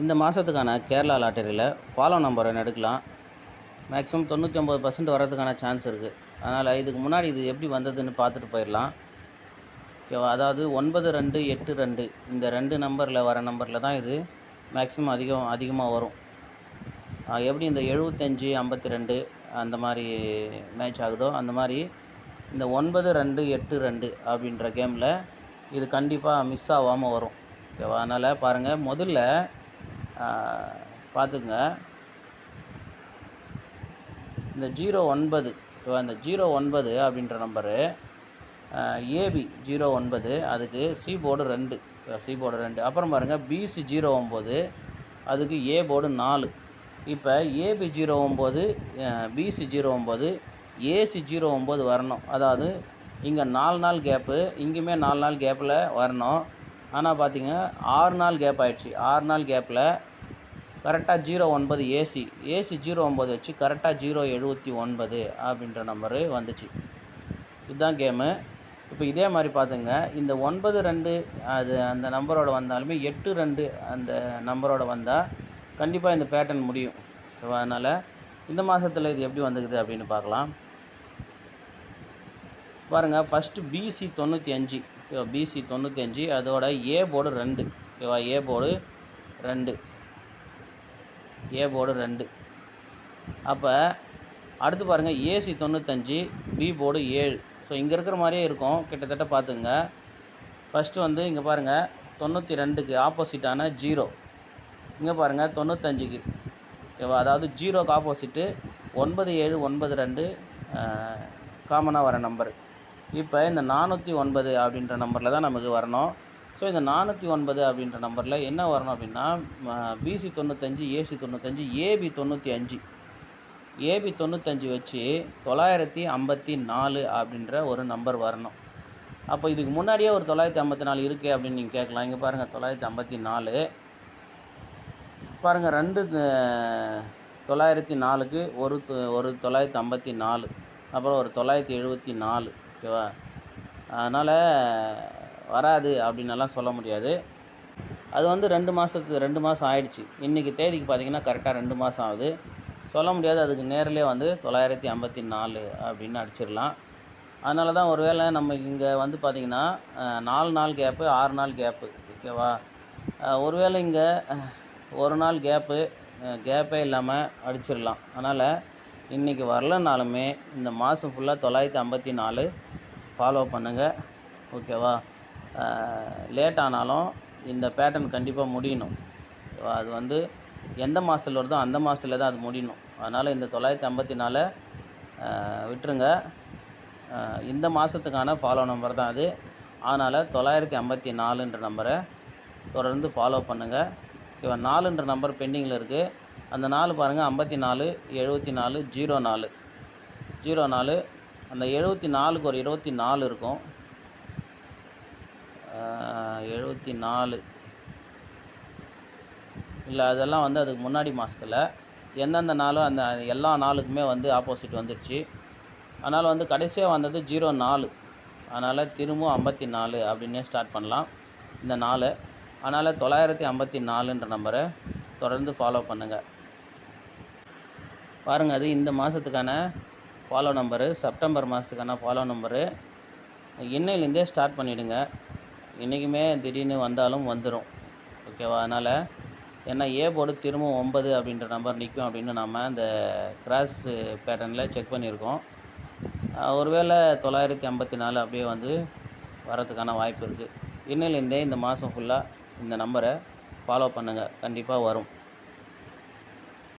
இந்த மாதத்துக்கான Kerala லாட்டரியில் follow number ஒன்று எடுக்கலாம். மேக்ஸிமம் 99% வர்றதுக்கான சான்ஸ் இருக்குது. அதனால் இதுக்கு முன்னாடி இது எப்படி வந்ததுன்னு பார்த்துட்டு போயிடலாம். ஓகேவா? அதாவது 9282 இந்த 2 நம்பரில் வர நம்பரில் தான் இது மேக்ஸிமம் அதிகமாக வரும். எப்படி இந்த 75 52 அந்த மாதிரி மேட்ச் ஆகுதோ அந்த மாதிரி இந்த 9282 அப்படின்ற கேமில் இது கண்டிப்பாக மிஸ் ஆகாமல் வரும். ஓகேவா? அதனால் பாருங்கள், முதல்ல பார்த்துக்குங்க. இந்த 09 ஓகேவா? இந்த 09 அப்படின்ற நம்பரு ஏபி 09 அதுக்கு சி போர்டு 2 சி போர்டு 2. அப்புறம் பாருங்கள் பிசி 09 அதுக்கு ஏ போர்டு 4. இப்போ ஏபி 09 பிசி 09 ஏசி 09 வரணும். அதாவது இங்கே 4 நாள் கேப்பு, இங்கேயுமே 4 நாள் கேப்பில் வரணும். ஆனால் பார்த்திங்கன்னா 6 நாள் கேப் ஆகிடுச்சு. 6 நாள் கேப்பில் கரெக்டாக 09 ஏசி 09 வச்சு கரெக்டாக 079 அப்படின்ற நம்பரு வந்துச்சு. இதுதான் கேமு. இப்போ இதே மாதிரி பார்த்துங்க, இந்த 92 அது அந்த நம்பரோட வந்தாலுமே 82 அந்த நம்பரோட வந்தால் கண்டிப்பாக இந்த பேட்டர்ன் முடியும். அதனால் இந்த மாதத்தில் இது எப்படி வந்துக்குது அப்படின்னு பார்க்கலாம். பாருங்கள், ஃபஸ்ட்டு பிசி 95 பிசி 95 அதோட ஏ போர்டு 2 ஓகேவா? A board 2. அப்போ அடுத்து பாருங்கள் ஏசி 95 பி போர்டு 7. ஸோ இங்கே இருக்கிற மாதிரியே இருக்கும் கிட்டத்தட்ட. பார்த்துங்க, ஃபஸ்ட்டு வந்து இங்கே பாருங்கள் 92க்கு ஆப்போசிட்டான 0, இங்கே பாருங்கள் 95க்கு ஓகேவா? அதாவது 0க்கு ஆப்போசிட்டு 9792 காமனாக வர நம்பரு. இப்போ இந்த 409 அப்படின்ற நம்பரில் தான் நமக்கு வரணும். ஸோ இந்த 409 அப்படின்ற நம்பரில் என்ன வரணும் அப்படின்னா பிசி 95 ஏசி 95 ஏபி 95 ஏபி 95 வச்சு 954 அப்படின்ற ஒரு நம்பர் வரணும். அப்போ இதுக்கு முன்னாடியே ஒரு 954 இருக்குது அப்படின்னு நீங்கள் கேட்கலாம். இங்கே பாருங்கள் 954 பாருங்கள், 2 904க்கு ஒரு 954, அப்புறம் ஒரு 974 ஓகேவா? அதனால் வராது அப்படின்னலாம் சொல்ல முடியாது. அது வந்து 2 மாதம் ஆயிடுச்சு. இன்றைக்கி தேதிக்கு பார்த்திங்கன்னா கரெக்டாக 2 மாதம் ஆகுது. சொல்ல முடியாது. அதுக்கு நேரிலே வந்து 954 அப்படின்னு அடிச்சிடலாம். அதனால தான் ஒரு வேளை நம்ம இங்கே வந்து பார்த்திங்கன்னா 4 நாள் கேப்பு 6 நாள் கேப்பு ஓகேவா? ஒருவேளை இங்கே ஒரு நாள் கேப்பே இல்லாமல் அடிச்சிடலாம். அதனால் இன்றைக்கி வரலனாலுமே இந்த மாதம் ஃபுல்லாக 954 ஃபாலோ பண்ணுங்கள் ஓகேவா? லேட் ஆனாலும் இந்த பேட்டர்ன் கண்டிப்பாக முடியணும். அது வந்து எந்த மாதத்தில் வருதோ அந்த மாதத்தில் தான் அது முடியணும். அதனால் இந்த 954 விட்டுருங்க. இந்த மாதத்துக்கான ஃபாலோ நம்பர் தான் அது. அதனால் 954ன்ற நம்பரை தொடர்ந்து ஃபாலோ பண்ணுங்கள் ஓகேவா? 4ன்ற நம்பர் பெண்டிங்கில் இருக்குது. அந்த 4 பாருங்கள் 54 74 04 அந்த 74க்கு ஒரு 24 இருக்கும். 74 இல்லை, அதெல்லாம் வந்து அதுக்கு முன்னாடி மாதத்தில் எந்தெந்த நாளோ அந்த எல்லா நாளுக்குமே வந்து ஆப்போசிட் வந்துடுச்சு. அதனால் வந்து கடைசியாக வந்தது 04. அதனால் திரும்பவும் 54 அப்படின்னே ஸ்டார்ட் பண்ணலாம் இந்த 4. அதனால் 954ன்ற நம்பரை தொடர்ந்து ஃபாலோ பண்ணுங்கள். பாருங்கள், அது இந்த மாதத்துக்கான ஃபாலோ நம்பரு, செப்டம்பர் மாதத்துக்கான ஃபாலோ நம்பரு. இன்னையிலேருந்தே ஸ்டார்ட் பண்ணிவிடுங்க. இன்றைக்குமே திடீர்னு வந்தாலும் வந்துடும் ஓகேவா? அதனால் ஏன்னா ஏ போர்டு திரும்பவும் 9 அப்படின்ற நம்பர் நிற்கும் அப்படின்னு நம்ம இந்த கிராஸ் பேட்டர்னில் செக் பண்ணியிருக்கோம். ஒருவேளை 954 அப்படியே வந்து வரதுக்கான வாய்ப்பு இருக்குது. இன்னையிலேருந்தே இந்த மாதம் ஃபுல்லாக இந்த நம்பரை ஃபாலோ பண்ணுங்கள், கண்டிப்பாக வரும்.